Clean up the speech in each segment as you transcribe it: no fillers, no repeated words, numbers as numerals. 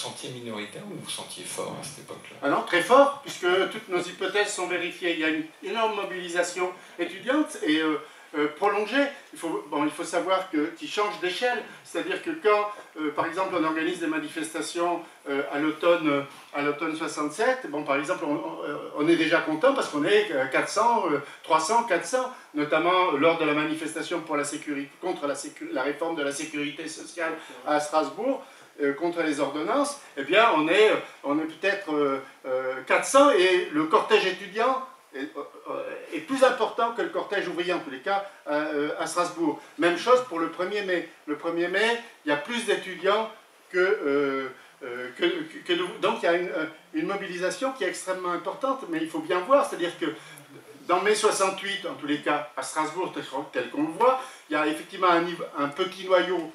sentiez minoritaire ou vous vous sentiez fort à cette époque-là? Ah non, très fort, puisque toutes nos hypothèses sont vérifiées. Il y a une énorme mobilisation étudiante et prolongée. Il faut savoir qu'ils changent d'échelle. C'est-à-dire que quand, par exemple, on organise des manifestations à l'automne 67, bon, par exemple, on est déjà content parce qu'on est 400, 300, 400, notamment lors de la manifestation pour la sécurité, contre la réforme de la sécurité sociale à Strasbourg, contre les ordonnances, eh bien on est peut-être 400 et le cortège étudiant est plus important que le cortège ouvrier en tous les cas à Strasbourg. Même chose pour le 1er mai. Le 1er mai, il y a plus d'étudiants donc il y a une mobilisation qui est extrêmement importante, mais il faut bien voir, c'est-à-dire que dans mai 68, en tous les cas, à Strasbourg, tel qu'on le voit, il y a effectivement un petit noyau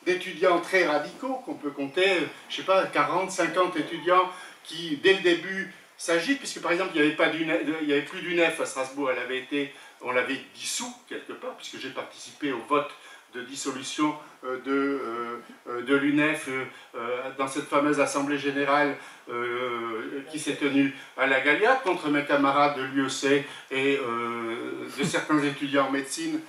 d'étudiants très radicaux, qu'on peut compter, je ne sais pas, 40, 50 étudiants qui, dès le début, s'agitent, puisque par exemple, il n'y avait plus d'UNEF à Strasbourg, on l'avait dissous quelque part, puisque j'ai participé au vote de dissolution de l'UNEF dans cette fameuse assemblée générale qui s'est tenue à la Galliate contre mes camarades de l'UEC et de certains étudiants en médecine.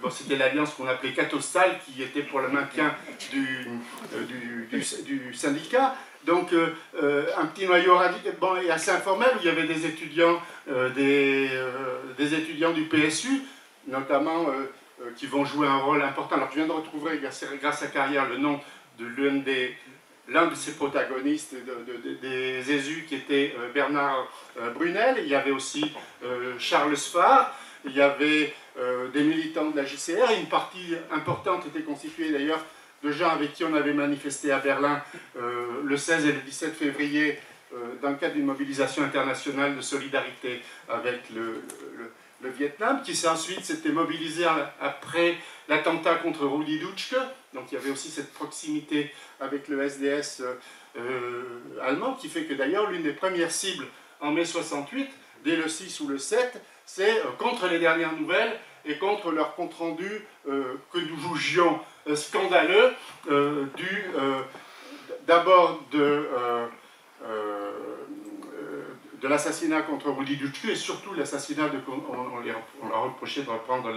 Bon, c'était l'alliance qu'on appelait Catostal, qui était pour le maintien du syndicat. Donc un petit noyau bon, et assez informel où il y avait des étudiants, des étudiants du PSU, notamment qui vont jouer un rôle important. Alors je viens de retrouver grâce à Carrière le nom de l'un de ses protagonistes des ESU qui était Bernard Brunel. Il y avait aussi Charles Sfar, il y avait des militants de la JCR, et une partie importante était constituée d'ailleurs de gens avec qui on avait manifesté à Berlin le 16 et le 17 février dans le cadre d'une mobilisation internationale de solidarité avec le Vietnam, qui ensuite s'était mobilisé après l'attentat contre Rudi Dutschke. Donc il y avait aussi cette proximité avec le SDS allemand, qui fait que d'ailleurs l'une des premières cibles en mai 68, dès le 6 ou le 7, c'est contre les dernières nouvelles et contre leur compte-rendu que nous jugions scandaleux d'abord de l'assassinat contre Rudi Dutschke et surtout l'assassinat on leur reprochait de reprendre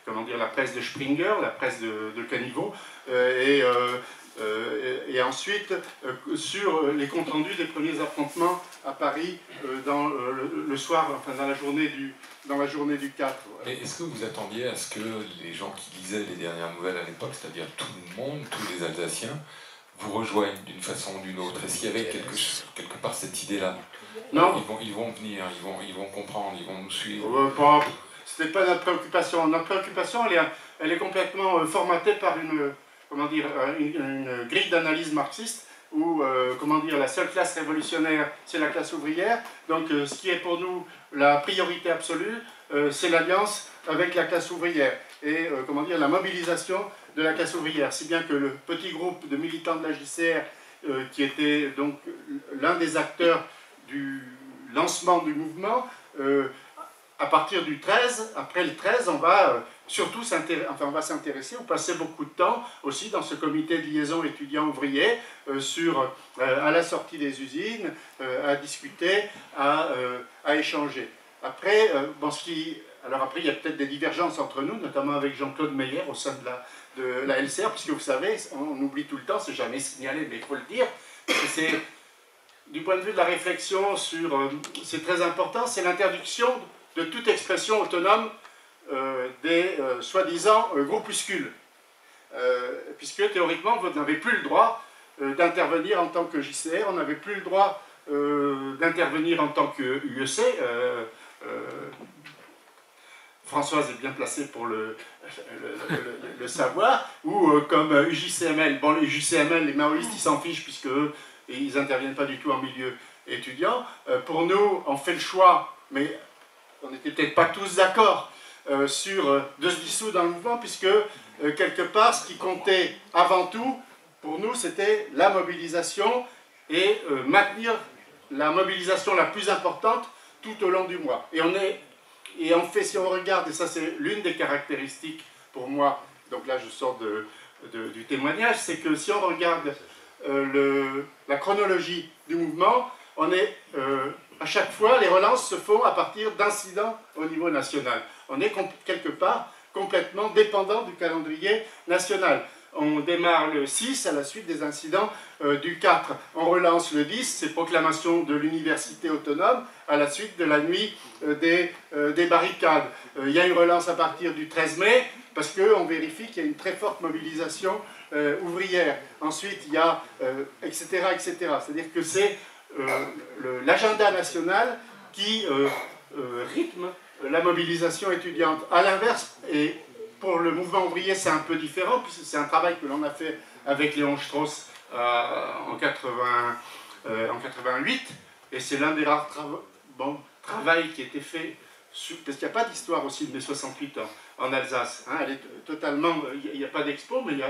la presse de Springer, la presse de Caniveau, et ensuite sur les comptes rendus des premiers affrontements à Paris le soir, enfin dans la journée du 4. Mais est-ce que vous attendiez à ce que les gens qui lisaient les dernières nouvelles à l'époque, c'est-à-dire tout le monde, tous les Alsaciens, vous rejoignent d'une façon ou d'une autre? Est-ce qu'il y avait quelque part cette idée-là? Non. Ils vont venir, ils vont comprendre, ils vont nous suivre. C'était pas notre préoccupation. Notre préoccupation, elle est complètement formatée par une grille d'analyse marxiste où, la seule classe révolutionnaire, c'est la classe ouvrière. Donc, ce qui est pour nous la priorité absolue, c'est l'alliance avec la classe ouvrière et, la mobilisation de la classe ouvrière. Si bien que le petit groupe de militants de la JCR, qui était donc l'un des acteurs du lancement du mouvement, à partir du 13, après le 13, on va surtout s'intéresser, on passait beaucoup de temps aussi dans ce comité de liaison étudiants-ouvriers à la sortie des usines, à discuter, à échanger. Après, il y a peut-être des divergences entre nous, notamment avec Jean-Claude Meyer au sein de la LCR, puisque vous savez, on oublie tout le temps, c'est jamais signalé, mais il faut le dire, c'est du point de vue de la réflexion c'est très important, c'est l'interdiction de toute expression autonome des soi-disant groupuscules. Puisque théoriquement, vous n'avez plus le droit d'intervenir en tant que JCR, on n'avait plus le droit d'intervenir en tant que UEC. Françoise est bien placée pour le savoir, ou comme UJCML. Bon, les UJCML, les maoïstes, ils s'en fichent puisque eux, ils n'interviennent pas du tout en milieu étudiant. Pour nous, on fait le choix, mais on n'était peut-être pas tous d'accord de se dissoudre dans le mouvement, puisque quelque part, ce qui comptait avant tout, pour nous, c'était la mobilisation et maintenir la mobilisation la plus importante tout au long du mois. Et on fait, si on regarde, et ça c'est l'une des caractéristiques pour moi, donc là je sors du témoignage, c'est que si on regarde la chronologie du mouvement, à chaque fois, les relances se font à partir d'incidents au niveau national. On est quelque part complètement dépendant du calendrier national. On démarre le 6 à la suite des incidents du 4. On relance le 10, c'est proclamation de l'université autonome à la suite de la nuit des barricades. Il y a une relance à partir du 13 mai parce qu'on vérifie qu'il y a une très forte mobilisation ouvrière. Ensuite, il y a etc. etc. C'est-à-dire que c'est l'agenda national qui rythme la mobilisation étudiante. À l'inverse, et pour le mouvement ouvrier, c'est un peu différent, puisque c'est un travail que l'on a fait avec Léon Strauss en 88, et c'est l'un des rares travaux qui a été fait, parce qu'il n'y a pas d'histoire aussi de mai 68 en Alsace. Hein, elle est totalement, il n'y a pas d'expo, mais il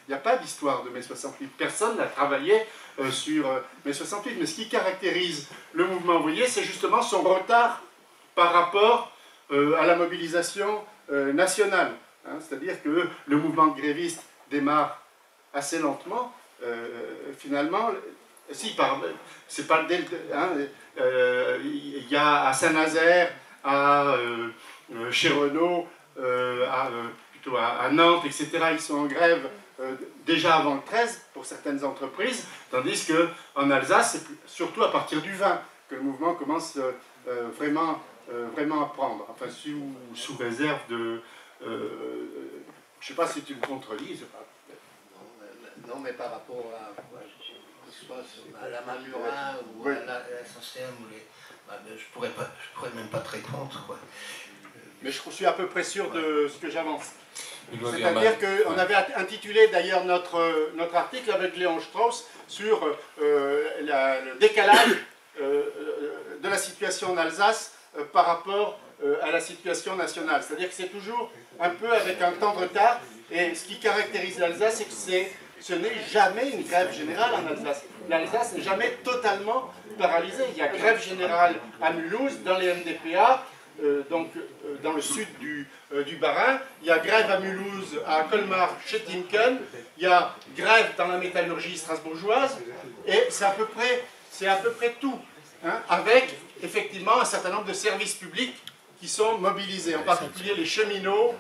n'y a pas d'histoire de mai 68. Personne n'a travaillé sur mai 68. Mais ce qui caractérise le mouvement ouvrier, c'est justement son retard par rapport à la mobilisation nationale. Hein, c'est-à-dire que le mouvement gréviste démarre assez lentement. Finalement, c'est pas dès il y a à Saint-Nazaire, à chez Renault, plutôt à Nantes, etc. Ils sont en grève déjà avant le 13 pour certaines entreprises, tandis qu'en Alsace, c'est surtout à partir du 20 que le mouvement commence vraiment à prendre. Enfin, sous réserve de... je ne sais pas si tu me contredises. Non, mais par rapport à la Mamura ou à la SNCM, je pourrais même pas te répondre, quoi. Mais je suis à peu près sûr de ce que j'avance. C'est-à-dire qu'on avait intitulé d'ailleurs notre article avec Léon Strauss sur le décalage de la situation en Alsace par rapport à la situation nationale. C'est-à-dire que c'est toujours un peu avec un temps de retard, et ce qui caractérise l'Alsace, c'est que ce n'est jamais une grève générale en Alsace. L'Alsace n'est jamais totalement paralysée. Il y a grève générale à Mulhouse, dans les MDPA, donc dans le sud du Bas-Rhin. Il y a grève à Mulhouse, à Colmar, chez Timken. Il y a grève dans la métallurgie strasbourgeoise. Et c'est à peu près tout. Hein, avec effectivement un certain nombre de services publics qui sont mobilisés, en particulier les cheminots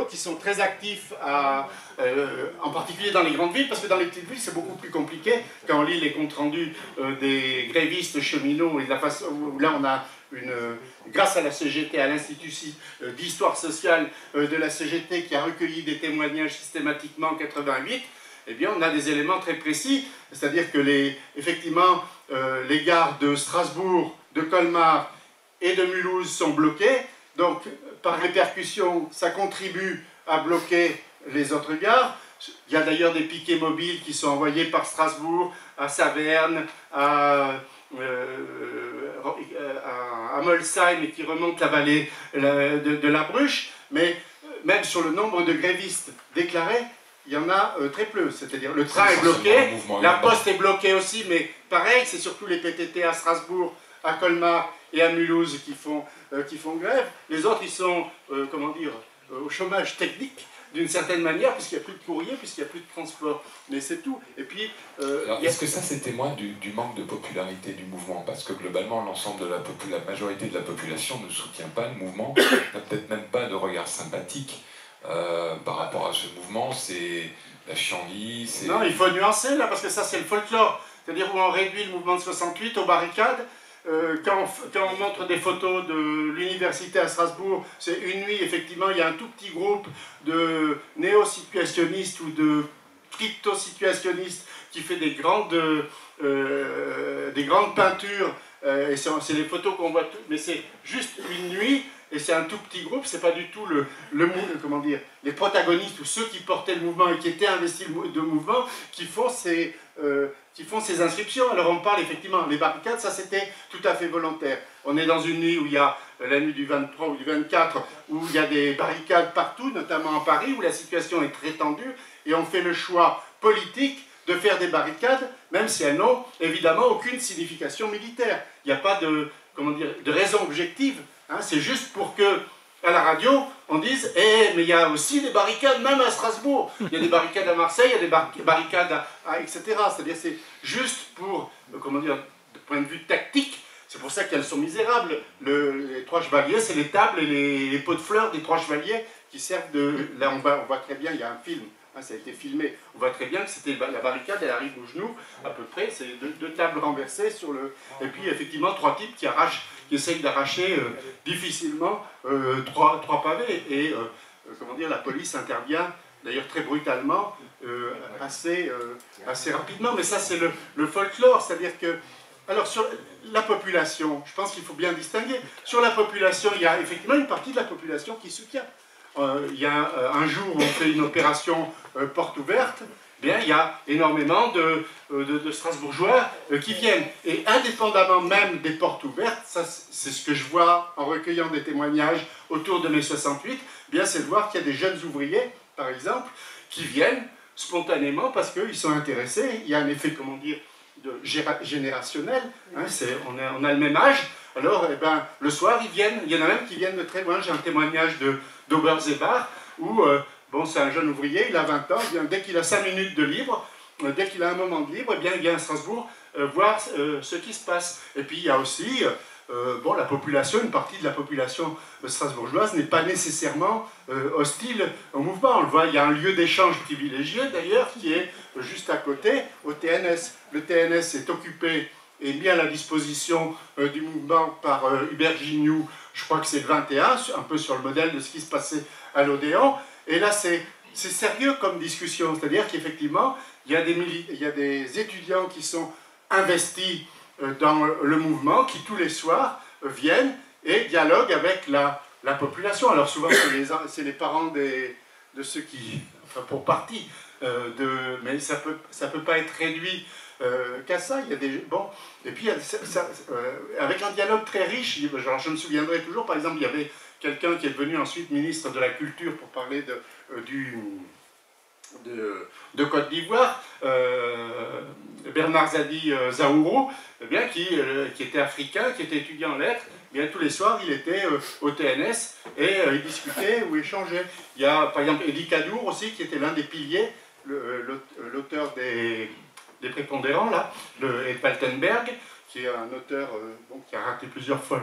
qui sont très actifs, en particulier dans les grandes villes, parce que dans les petites villes c'est beaucoup plus compliqué. Quand on lit les comptes rendus des grévistes cheminots, et de la façon où là on a grâce à la CGT, à l'Institut d'histoire sociale de la CGT qui a recueilli des témoignages systématiquement en 88, eh bien on a des éléments très précis, c'est-à-dire que effectivement les gares de Strasbourg, de Colmar et de Mulhouse sont bloquées, donc par répercussion ça contribue à bloquer les autres gares. Il y a d'ailleurs des piquets mobiles qui sont envoyés par Strasbourg, à Saverne, à Molsheim et qui remontent la vallée de la Bruche, mais même sur le nombre de grévistes déclarés, il y en a très peu, c'est-à-dire le train est bloqué, la poste est bloquée aussi, mais pareil, c'est surtout les PTT à Strasbourg, à Colmar et à Mulhouse qui font grève. Les autres, ils sont, au chômage technique, d'une certaine manière, puisqu'il n'y a plus de courrier, puisqu'il n'y a plus de transport. Mais c'est tout. Et puis... est-ce que ça, c'est témoin du manque de popularité du mouvement? Parce que globalement, l'ensemble de la majorité de la population ne soutient pas le mouvement, n'a peut-être même pas de regard sympathique par rapport à ce mouvement. C'est la chienlit, Non, il faut nuancer, là, parce que ça, c'est le folklore. C'est-à-dire où on réduit le mouvement de 68 aux barricades. Quand on montre des photos de l'université à Strasbourg, c'est une nuit, effectivement, il y a un tout petit groupe de néo-situationnistes ou de crypto-situationnistes qui fait des grandes peintures, et c'est les photos qu'on voit, mais c'est juste une nuit, et c'est un tout petit groupe, c'est pas du tout les protagonistes ou ceux qui portaient le mouvement et qui étaient investis de mouvement qui font ces inscriptions. Alors on parle effectivement, les barricades, ça c'était tout à fait volontaire. On est dans une nuit où il y a la nuit du 23 ou du 24, où il y a des barricades partout, notamment à Paris, où la situation est très tendue, et on fait le choix politique de faire des barricades, même si elles n'ont évidemment aucune signification militaire. Il n'y a pas de raison objective. Hein, c'est juste pour que à la radio, on dise mais il y a aussi des barricades, même à Strasbourg. Il y a des barricades à Marseille, il y a des barricades etc. C'est-à-dire c'est juste pour, comment dire, de point de vue tactique, c'est pour ça qu'elles sont misérables. Les trois chevaliers, c'est les tables et les pots de fleurs des trois chevaliers qui servent de... Là, on voit très bien, il y a un film, hein, ça a été filmé, on voit très bien que c'était la barricade, elle arrive au genou, à peu près, c'est deux tables renversées sur le... Et puis, effectivement, trois types qui essayent d'arracher difficilement trois pavés. Et, comment dire, la police intervient, d'ailleurs très brutalement, assez rapidement. Mais ça, c'est le folklore, c'est-à-dire que... Alors, sur la population, je pense qu'il faut bien distinguer. Sur la population, il y a effectivement une partie de la population qui soutient. Il y a un jour où on fait une opération porte ouverte, bien, il y a énormément de Strasbourgeois qui viennent. Et indépendamment même des portes ouvertes, c'est ce que je vois en recueillant des témoignages autour de mai 68, bien, c'est de voir qu'il y a des jeunes ouvriers, par exemple, qui viennent spontanément parce qu'ils sont intéressés. Il y a un effet, comment dire, générationnel, hein, on a le même âge, alors le soir ils viennent, il y en a même qui viennent de très loin. J'ai un témoignage d'Oberzebach où, bon, c'est un jeune ouvrier, il a 20 ans, dès qu'il a 5 minutes de libre, dès qu'il a un moment de libre, il vient à Strasbourg voir ce qui se passe. Et puis il y a aussi, bon, la population, une partie de la population strasbourgeoise n'est pas nécessairement hostile au mouvement. On le voit, il y a un lieu d'échange privilégié d'ailleurs qui est juste à côté, au TNS. Le TNS est occupé et mis à la disposition du mouvement par Hubert Gignoux, je crois que c'est le 21, un peu sur le modèle de ce qui se passait à l'Odéon. Et là, c'est sérieux comme discussion, c'est-à-dire qu'effectivement, il y a des étudiants qui sont investis dans le mouvement, qui tous les soirs viennent et dialoguent avec la population. Alors souvent, c'est les parents de ceux qui, enfin pour partie, mais ça peut pas être réduit qu'à ça. Il y a des, bon, et puis avec un dialogue très riche. Genre, je me souviendrai toujours, par exemple, il y avait quelqu'un qui est devenu ensuite ministre de la Culture pour parler de Côte d'Ivoire, Bernard Zadi Zaouro, eh bien, qui était africain, qui était étudiant en lettres. Eh bien, tous les soirs, il était au TNS et il discutait ou échangeait. Il y a par exemple Eddie Kadour aussi, qui était l'un des piliers, l'auteur des Prépondérants, là, et Paltenberg, qui est un auteur bon, qui a raté plusieurs fois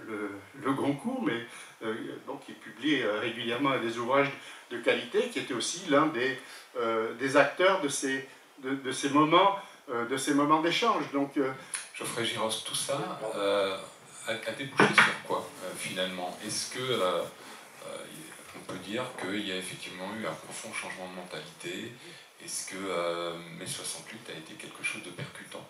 le Goncourt, mais donc, qui publie régulièrement des ouvrages de qualité, qui était aussi l'un des acteurs de ces moments d'échange. Donc, Geoffrey Giros, tout ça a débouché sur quoi finalement? Est-ce que on peut dire qu'il y a effectivement eu un profond changement de mentalité? Est-ce que mai 68 a été quelque chose de percutant?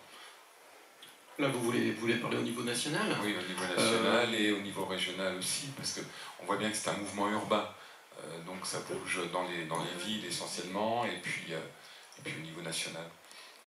Là, vous voulez parler au niveau national? Oui, au niveau national et au niveau régional aussi, parce qu'on voit bien que c'est un mouvement urbain, donc ça bouge dans les villes essentiellement, et puis au niveau national.